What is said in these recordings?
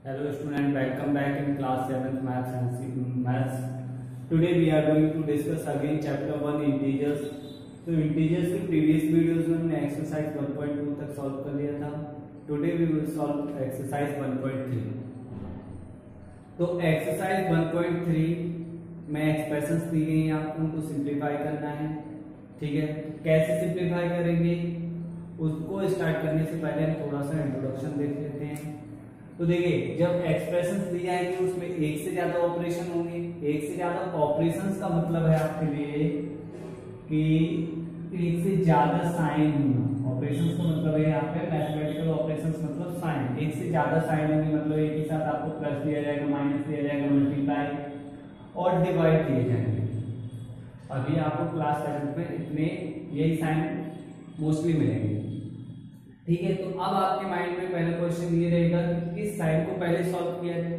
Hello student, welcome back in class 7th maths and maths. Today we are going to discuss again chapter 1 integers. तो integers के previous videos में हमने exercise 1.2 तक solve कर लिया था. Today we will solve exercise 1.3. तो exercise 1.3 में expressions दी गई हैं, आपको उनको simplify करना है. ठीक है, कैसे simplify करेंगे उसको स्टार्ट करने से पहले हम थोड़ा सा इंट्रोडक्शन देख लेते हैं. तो देखिए, जब एक्सप्रेशंस दी जाएंगे उसमें एक से ज्यादा ऑपरेशन होंगे. एक से ज्यादा ऑपरेशंस का मतलब है आपके लिए कि एक से ज्यादा साइन होना. ऑपरेशंस का मतलब है यहाँ पे मैथमेटिकल ऑपरेशंस मतलब साइन. एक से ज्यादा साइन होंगे मतलब एक ही साथ आपको प्लस दिया जाएगा, माइनस दिया जाएगा, मल्टीप्लाई और डिवाइड दिए जाएंगे. अभी आपको क्लास 7 में इतने यही साइन मोस्टली मिलेंगे. ठीक है, तो अब आपके माइंड में पहला क्वेश्चन ये रहेगा कि किस साइन को पहले सॉल्व किया है,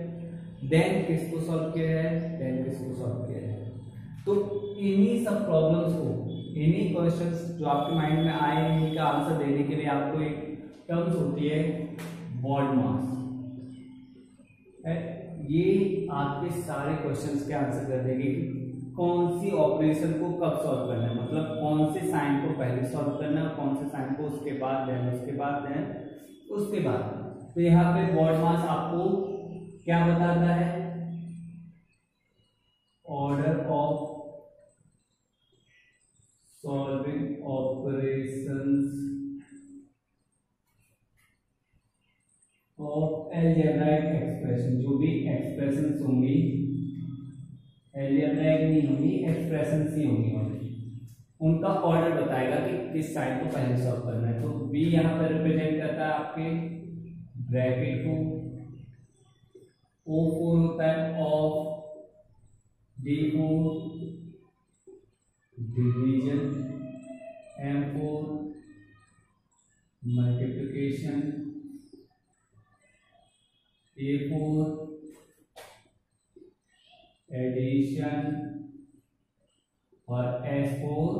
देन किसको सॉल्व किया है, देन किसको सॉल्व किया है. तो इन्हीं सब प्रॉब्लम्स को, इन्हीं क्वेश्चंस जो आपके माइंड में आए इन्हीं का आंसर देने के लिए आपको एक टर्म्स होती है BODMAS. ये आपके सारे क्वेश्चंस के आंसर कर देगी कि कौन सी ऑपरेशन को कब सॉल्व करना है, मतलब कौन से साइन को पहले सॉल्व करना है, कौन से साइन को उसके बाद, देन उसके बाद, देन उसके बाद. तो यहाँ पे BODMAS आपको क्या बताता है, order of solving operations of algebraic expression. जो भी एक्सप्रेशंस होंगी अलजेब्राइक नहीं होंगी, एक्सप्रेशंस ही होंगी, उनका ऑर्डर बताएगा कि किस साइन को पहले सॉल्व करना है. तो बी यहाँ पर रिप्रेजेंट करता है आपके ब्रैकेट को, O4 होता है of, D4 division, M4 multiplication, A4 addition और S4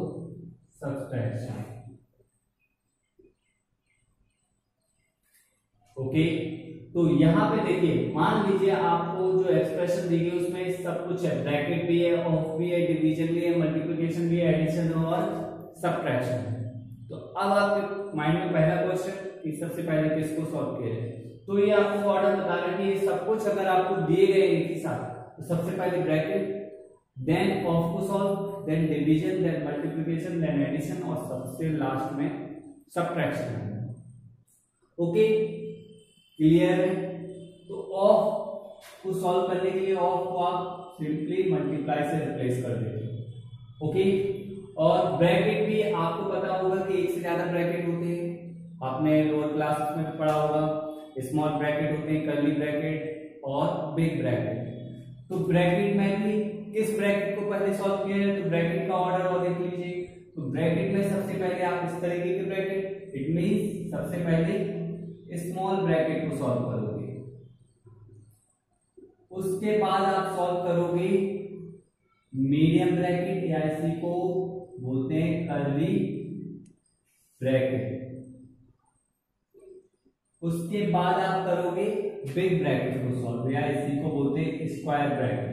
सब्सट्रैक्शन. ओके, तो यहां पे देखिए, मान लीजिए आपको जो एक्सप्रेशन दी गई उसमें सब कुछ है, ब्रैकेट भी है, ऑफ भी है, डिवीजन भी है, मल्टीप्लिकेशन भी है, एडिशन और सब्ट्रैक्शन है. तो अब आपके माइंड में पहला क्वेश्चन कि सबसे पहले किसको सॉल्व किया जाए. तो ये आपको ऑर्डर बता रहा है कि ये सब कुछ अगर आपको दिए गए एक ही साथ, तो सबसे पहले ब्रैकेट, देन ऑफ को solve, then division, then multiplication, then addition और सबसे लास्ट में सब्ट्रैक्शन. ओके, क्लियर है. तो ऑफ को सॉल्व करने के लिए ऑफ को आप सिंपली मल्टीप्लाई से रिप्लेस कर देते हो. ओके, और ब्रैकेट भी आपको पता होगा कि एक से ज्यादा ब्रैकेट होते हैं, आपने लोअर क्लास में पढ़ा होगा. स्मॉल ब्रैकेट होते हैं, कर्ली ब्रैकेट और बिग ब्रैकेट. तो ब्रैकेट में भी किस ब्रैकेट को पहले सॉल्व किया है, तो ब्रैकेट का ऑर्डर और देख लीजिए. तो ब्रैकेट में सबसे पहले आप इस तरीके के ब्रैकेट, इट मींस सबसे पहले स्मॉल ब्रैकेट को सॉल्व करोगे, उसके बाद आप सॉल्व करोगे मीडियम ब्रैकेट या इसी को बोलते हैं कर्ली ब्रैकेट. उसके बाद आप करोगे बिग ब्रैकेट को सॉल्व, या इसी को बोलते हैं स्क्वायर ब्रैकेट,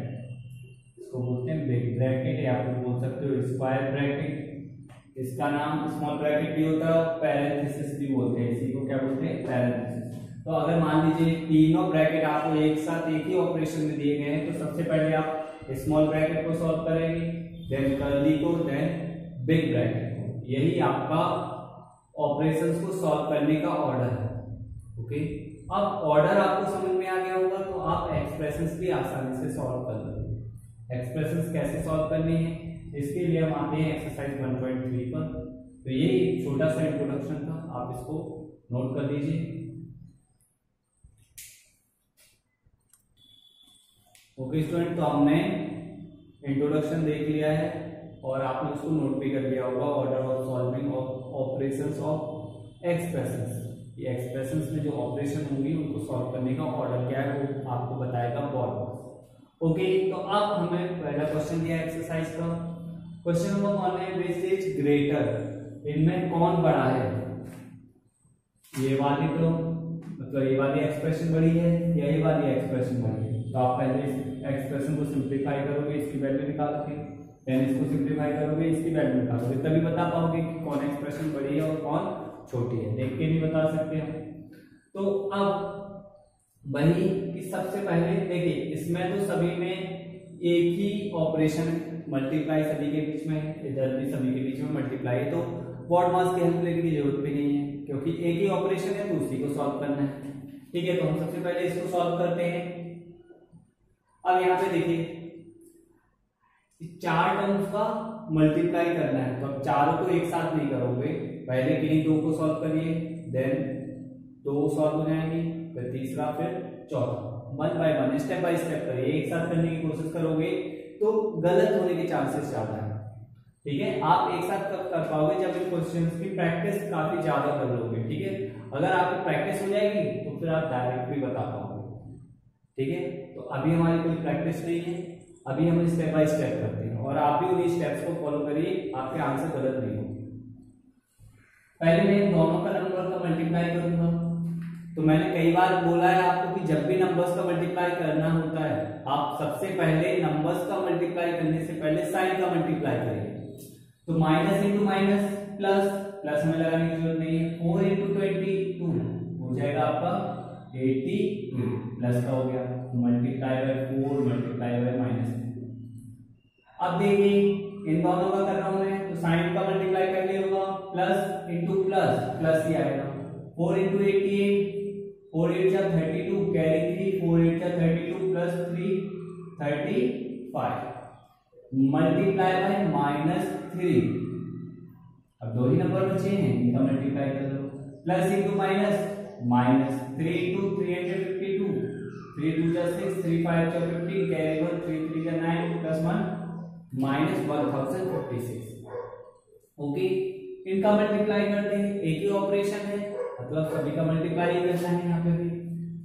इसको बोलते हैं बिग ब्रैकेट या आप बोल सकते हो स्क्वायर ब्रैकेट. इसका नाम स्मॉल ब्रैकेट भी होता है, पैरेंथेसिस भी बोलते हैं, इसी को क्या बोलते हैं, पैरेंथेसिस. तो अगर मान लीजिए तीनों ब्रैकेट आपको एक साथ एक ही ऑपरेशन में दिए गए हैं, तो सबसे पहले आप स्मॉल ब्रैकेट को सॉल्व करेंगे, देन कर्ली को, देन बिग ब्रैकेट को. यही आपका ऑपरेशंस को सॉल्व करने का ऑर्डर है. ओके, अब ऑर्डर आपको समझ में आ गया होगा, तो आप एक्सप्रेशंस भी आसानी से सॉल्व कर लोगे. एक्सप्रेशंस कैसे सॉल्व करनी है, इसके लिए हम आते हैं एक्सरसाइज 1.3 पर. तो ये एक छोटा सा इंट्रोडक्शन था, आप इसको नोट कर लीजिए. ओके स्टूडेंट, तो हमने इंट्रोडक्शन देख लिया है और आपने उसको नोट भी कर लिया होगा, order of solving of operations of expressions. ये एक्सप्रेशंस में जो ऑपरेशन होंगी उनको सॉल्व करने का ऑर्डर क्या है वो आपको बताएगा BODMAS. ओके, तो अब हमें पहला क्वेश्चन दिया एक्सरसाइज का. क्वेश्चन नंबर 1 है विच इज ग्रेटर, इनमें कौन बड़ा है, ये वाली टर्म मतलब ये वाली एक्सप्रेशन बड़ी है या ये वाली एक्सप्रेशन बड़ी है, तो आप पहले एक्सप्रेशन को सिंप्लीफाई करोगे, इसकी वैल्यू निकालोगे, देन इसको सिंप्लीफाई करोगे, इसकी वैल्यू निकालोगे, तभी बता पाओगे कि कौन एक्सप्रेशन बड़ी है और कौन छोटी है। देख के नहीं बता सकते हम। तो अब वही कि सबसे पहले देखिए, इसमें तो सभी में एक ही ऑपरेशन मल्टीप्लाई सभी के बीच में है, इधर भी सभी के बीच में मल्टीप्लाई है, तो बॉड मास की हेल्प लेने की जरूरत भी नहीं है क्योंकि एक ही ऑपरेशन है, तो उसी को सॉल्व करना है। ठीक है, तो हम सबसे पहले इसको सॉल्व करते हैं। अब यहाँ पे देखिए, चार टर्म्स का मल्टीप्लाई करना है, तो अब चारों को एक साथ नहीं करोगे, पहले किन्हीं दो को सॉल्व करिए, देन दो सॉल्व हो जाएंगे, फिर तीसरा, फिर चौथा, one by one step by step करिए। एक साथ करने की कोशिश करोगे तो गलत होने के चांसेस ज्यादा है। ठीक है, आप एक साथ कब कर पाओगे, जब इन क्वेश्चंस की प्रैक्टिस काफी ज्यादा कर लोगे। ठीक है, अगर आपकी प्रैक्टिस हो जाएगी तो फिर आप डायरेक्ट भी बता पाओगे। ठीक है, तो अभी हमारी कोई प्रैक्टिस नहीं है, अभी हम स्टेप बाय स्टेप करते हैं और आप भी उन्हीं स्टेप्स को फॉलो करिए, आपके आंसर गलत नहीं होंगे। पहले मैं इन दोनों का नंबर का मल्टीप्लाई करूंगा। तो मैंने कई बार बोला है आपको कि जब भी नंबर्स का मल्टीप्लाई करना होता है, आप सबसे पहले नंबर्स का मल्टीप्लाई करने से पहले साइन का मल्टीप्लाई करेंगे। तो minus into minus plus, plus में लगाने की जरूरत नहीं है, 4 इंटू 22 हो जाएगा आपका 80 प्लस का हो गया, multiply by 4 multiply by minus. अब देखिए इन दोनों का कर रहा हूं मैं, तो साइन का मल्टीप्लाई पहले होगा, प्लस इंटू प्लस, प्लस ही आएगा, 4 इंटू 88, 4 8 जा 32, कैरी 3, 4 8 जा 32 प्लस 3 35, मल्टीप्लाई बाय -3। अब दो ही नंबर बचे हैं, इनका मल्टीप्लाई कर लो, प्लस इंटू माइनस, -3 इंटू 352, 3 2 जा 6, 3 5 जा 15, कैरी 1, 3 3 जा 9 प्लस 1 -1056। ओके, इनका मल्टीप्लाई करते हैं, एक ही ऑपरेशन है, मतलब सभी का मल्टीप्लाई करना है यहाँ पे भी।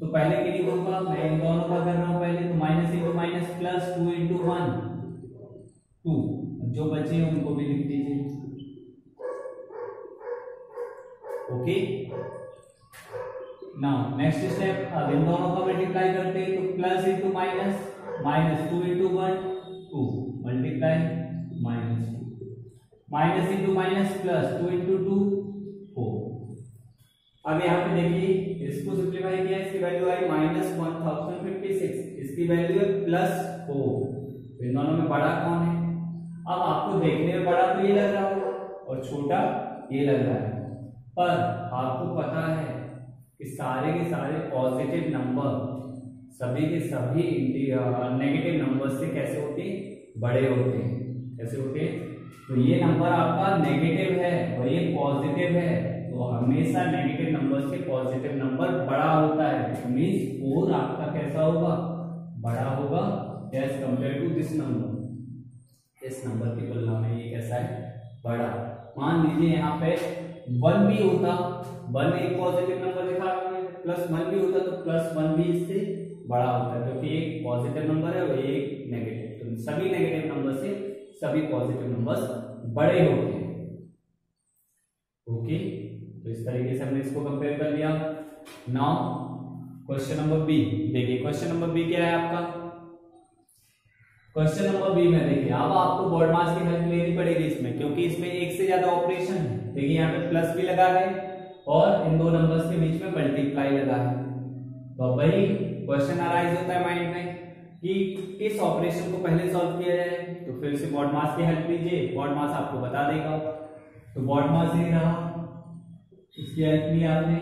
तो पहले किन्हीं दो का, मैं इन दोनों का कर रहा हूँ पहले, तो minus into minus plus 2 into 1 2, जो बचे हैं उनको भी लिख दीजिए। ओके, नाउ नेक्स्ट स्टेप, अब इन दोनों का मल्टीप्लाई करते हैं, तो plus into minus, minus 2 into 1 2 multiply -2, minus into minus plus 2 into 2 4। अब यहाँ पे देखिए, इसको सिंप्लीफाई किया, इसकी वैल्यू आई -1056, इसकी वैल्यू है +4। इन दोनों में बड़ा कौन है? अब आपको देखने में बड़ा तो ये लग रहा होगा और छोटा ये लग रहा है, पर आपको पता है कि सारे के सारे पॉजिटिव नंबर सभी के सभी नेगेटिव नंबर से कैसे होते हैं, बड़े होते हैं। कैसे होते हैं? तो ये नंबर आपका नेगेटिव है और ये पॉजिटिव है, तो हमेशा नेगेटिव नंबर से पॉजिटिव नंबर बड़ा होता है। मींस 4 आपका कैसा होगा, बड़ा होगा as compare to this number. इस नंबर की तुलना में ये कैसा है, बड़ा। मान लीजिए यहाँ पे 1 भी होता, 1 एक पॉजिटिव नंबर लिखा है, प्लस 1 भी होता तो प्लस 1 भी इससे बड़ा होता है, क्योंकि एक पॉजिटिव नंबर है और एक नेगेटिव। तो सभी नेगेटिव नंबर से सभी पॉजिटिव नंबर्स बड़े होते हैं। ओके, तो इस तरीके से हमने इसको कंपेयर कर लिया। नाउ क्वेश्चन नंबर बी देखिए, क्वेश्चन नंबर बी क्या है आपका? क्वेश्चन नंबर बी में देखिए, अब आपको बॉड मास की हेल्प लेनी पड़ेगी इसमें, क्योंकि इसमें एक से ज्यादा ऑपरेशन है। देखिए यहाँ पे प्लस भी लगा है और इन दो नंबर्स के बीच में मल्टीप्लाई लगा है। तो वही क्वेश्चन अराइज होता है माइंड में कि इस ऑपरेशन को पहले सॉल्व किया जाए, तो फिर से बॉड मास की हेल्प लीजिए, बॉड मास आपको बता देगा। तो बॉड मास ये रहा, इसकी हेल्प ली आपने।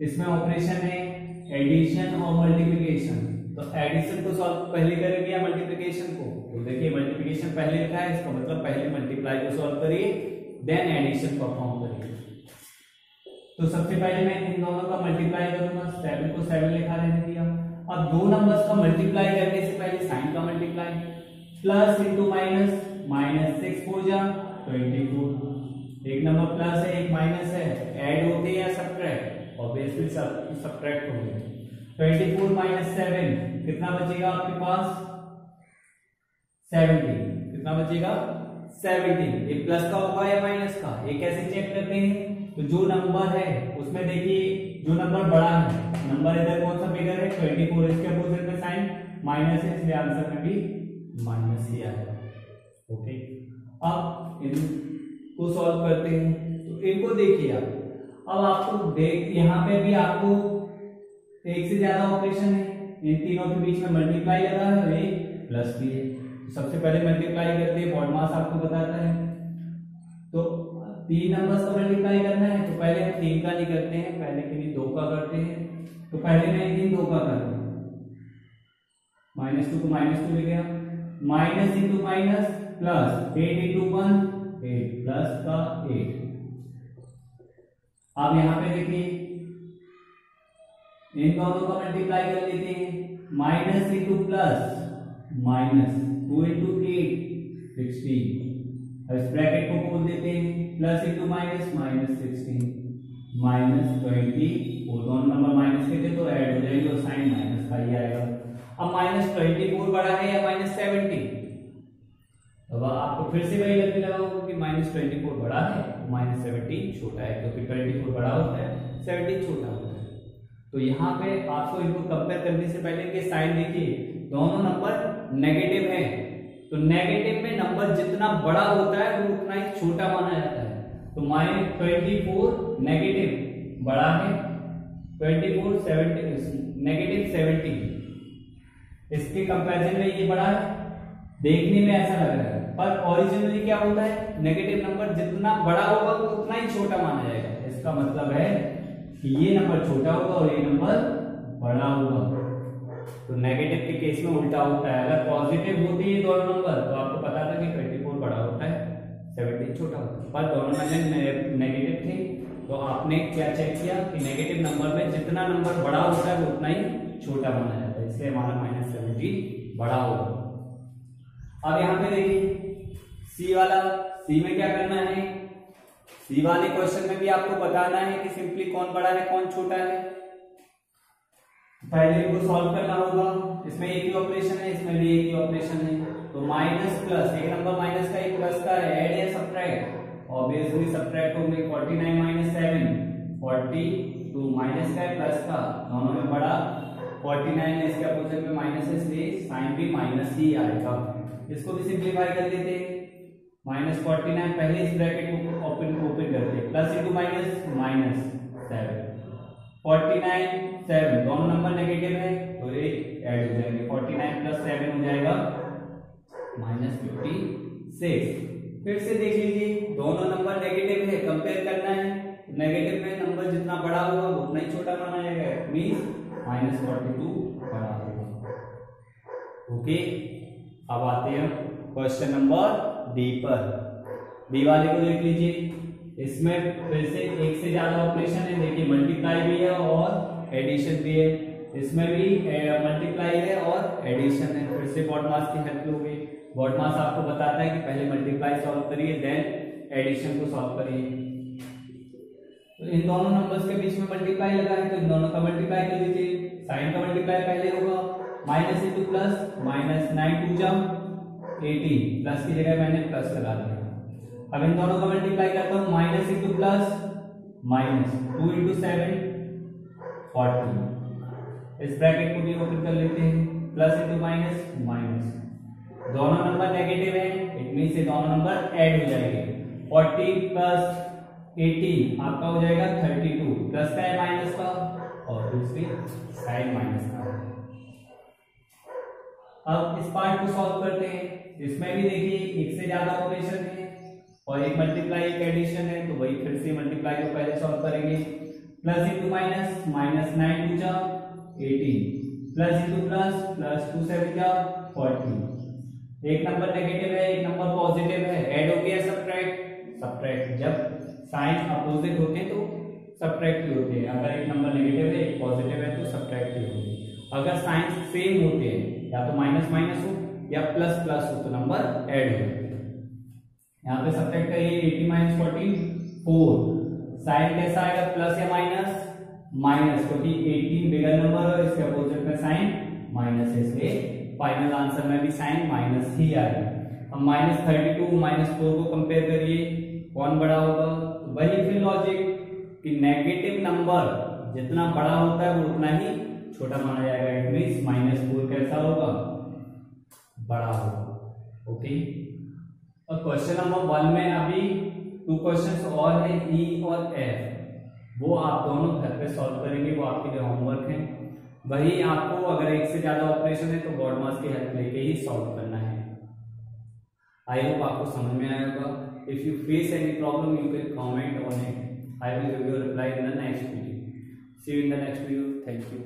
इसमें ऑपरेशन है एडिशन और मल्टीप्लिकेशन, तो एडिशन को सॉल्व पहले करेंगे या मल्टीप्लिकेशन को? तो देखिए मल्टीप्लिकेशन पहले लिखा है, इसका मतलब पहले मल्टीप्लाई को सॉल्व करिए, देन एडिशन परफॉर्म करिए। तो सबसे पहले मैं इन दोनों का मल्टीप्लाई करूंगा, 7 को 7 लिखा देने दिया। अब दो नंबर्स का मल्टीप्लाई करने से पहले साइन का मल्टीप्लाई, प्लस इंटू माइनस, -6 हो जा 24। एक नंबर प्लस है एक माइनस है, ऐड होते हैं या सब्ट्रैक्ट? ऑब्वियसली सब्ट्रैक्ट होंगे। 24 - 7 कितना बचेगा आपके पास? 70। कितना बचेगा? 70। ये प्लस का होगा या माइनस का? ये कैसे चेक करते हैं? तो जो नंबर है उसमें देखिए जो नंबर बड़ा है, नंबर इधर कौन सा फिगर है 24, इसके अपोजिट में साइन माइनस है, इसलिए आंसर में भी माइनस ही आएगा। ओके, अब इनको सॉल्व करते हैं। तो इनको देखिए आप, अब आपको देख यहाँ पे भी आपको एक से ज्यादा ऑपरेशन है, इन तीनों के बीच में मल्टीप्लाई लगा है और एक प्लस भी है। सबसे पहले मल्टीप्लाई करते हैं, बॉड मास आपको बताता है। तो 3 नंबर्स का मल्टीप्लाई करना है, तो पहले हम 3 का नहीं करते हैं, पहले के लिए 2 का करते हैं। तो पहले मैं इन 2 का कर रहा हूं, -2 को -2 ले गया, minus into minus plus, 8 into 1 8 plus का 8। अब यहां पे देखिए इन दोनों का मल्टीप्लाई कर लेते हैं, minus into plus minus 2 into 8 16, इस ब्रैकेट को खोल देते हैं, plus into minus minus 16 minus 20, वो दोनों नंबर माइनस के थे तो ऐड हो जाएगी और साइन माइनस का ही आएगा। अब -24 बड़ा है या -70, अब आपको फिर से वही लगने लगा होगा कि -24 बड़ा है, -17 छोटा है, क्योंकि 24 बड़ा होता है 17 छोटा होता है। तो यहाँ पे आपको इनको कंपेयर करने से पहले कि साइन देखिए दोनों नंबर नेगेटिव है, तो नेगेटिव में नंबर जितना बड़ा होता है वो उतना ही छोटा माना जाता है। तो -24 नेगेटिव बड़ा है, 24 -70 इसके कंपैरिजन में ये बड़ा है, देखने में ऐसा लग रहा है, पर ओरिजिनली क्या होता है, नेगेटिव नंबर जितना बड़ा होगा वो उतना ही छोटा माना जाएगा। इसका मतलब है कि ये नंबर छोटा होगा और ये नंबर बड़ा होगा। तो नेगेटिव के केस में उल्टा होता है, अगर पॉजिटिव होते हैं दोनों नंबर तो आपको पता था कि 24 बड़ा होता है 17 छोटा होता है, पर दोनों में नेगेटिव थे तो आपने क्या चेक किया कि नेगेटिव नंबर में जितना नंबर बड़ा होता है वो उतना ही छोटा माना जाता है, इसलिए हमारा -17 बड़ा होगा। अब यहाँ पे देखिए सी वाला, सी में क्या करना है, सी वाले क्वेश्चन में भी आपको बताना है कि सिंपली कौन बड़ा है कौन छोटा है। पहले इनको सॉल्व करना होगा, इसमें एक ही ऑपरेशन है, इसमें भी एक ही ऑपरेशन है। तो माइनस प्लस, एक नंबर माइनस का एक प्लस का है, ऐड या सब्ट्रैक्ट, ऑब्वियसली सब्ट्रैक्ट होंगे। 49 - 7 42 माइनस का है प्लस का, दोनों में बड़ा 49 है, इसके अपोजिट में माइनस है, इसलिए साइन भी माइनस ही आएगा। इसको भी सिंप्लीफाई कर देते हैं, -49 पहले इस ब्रैकेट को ओपन करते हैं, प्लस इंटू माइनस माइनस 7 49 7 दोनों नंबर नेगेटिव है तो ये ऐड हो जाएंगे, 49 + 7 हो जाएगा -56। फिर से देख लीजिए दोनों नंबर नेगेटिव है, कंपेयर करना है, नेगेटिव में नंबर जितना बड़ा होगा वो उतना ही छोटा माना जाएगा, मींस -42 बड़ा होगा। ओके, अब आते हैं क्वेश्चन नंबर डी पर। डी वाले को देख लीजिए, इसमें फिर से एक से ज्यादा ऑपरेशन है, देखिए मल्टीप्लाई भी है और एडिशन भी है, इसमें भी मल्टीप्लाई है और एडिशन है। फिर से बॉड मास की हेल्प लोगे, बॉड मास आपको बताता है कि पहले मल्टीप्लाई सॉल्व करिए देन एडिशन को सॉल्व करिए। तो इन दोनों नंबर्स के बीच में मल्टीप्लाई लगा है तो इन दोनों का मल्टीप्लाई कर दीजिए, साइन का मल्टीप्लाई पहले होगा, माइनस इंटू प्लस, -9 × 2 = 18, प्लस की जगह मैंने प्लस लगा दिया। अब इन दोनों का मल्टीप्लाई करता हूं, माइनस इंटू प्लस माइनस 2 × 7 40, इस ब्रैकेट को भी ओपन कर लेते हैं, प्लस इंटू माइनस माइनस, दोनों नंबर नेगेटिव है, इट मींस ये दोनों नंबर ऐड हो जाएंगे, 40 + 18 आपका हो जाएगा 32, प्लस का है माइनस का और दूसरी साइन माइनस का। अब इस पार्ट को सॉल्व करते हैं, इसमें भी देखिए एक से ज्यादा ऑपरेशन है और एक मल्टीप्लाई एक एडिशन है, तो वही फिर से मल्टीप्लाई को पहले सॉल्व करेंगे, plus into minus, -9 × 2 = 18, plus into plus, +2 × 7 = 40, एक नंबर नेगेटिव है एक नंबर पॉजिटिव है, ऐड हो गया सब्ट्रैक्ट, जब साइन अपोजिट होते हैं तो सब्ट्रैक्ट ही होते हैं, अगर एक नंबर नेगेटिव है एक पॉजिटिव है तो सब्ट्रैक्ट ही होते हैं, अगर साइन सेम होते हैं या तो माइनस माइनस हो या प्लस प्लस हो तो नंबर ऐड हो जाते हैं। यहाँ पे सब्ट्रैक्ट करिए, 80 - 14 4, साइन कैसा आएगा, प्लस या माइनस माइनस, क्योंकि 18 बिगर नंबर है, इसके अपोजिट में साइन माइनस है, इसलिए फाइनल आंसर में भी साइन माइनस ही आएगा। अब -32 - 4 को कंपेयर करिए, कौन बड़ा होगा, वही फिर लॉजिक, कि नेगेटिव नंबर जितना बड़ा होता है वो उतना ही छोटा माना जाएगा। इट मीन्स -4 कैसा होगा, बड़ा होगा। ओके, और क्वेश्चन नंबर 1 में अभी 2 क्वेश्चंस और है, ई और एफ, वो आप दोनों घर पे सॉल्व करेंगे, वो आपके लिए होमवर्क है। वही आपको अगर एक से ज्यादा ऑपरेशन है तो गॉड मास की हेल्प लेके ही सॉल्व करना है। आई होप आपको समझ में आया होगा। If you face any problem you can comment on it, I will give you reply in the next video. See you in the next video, thank you.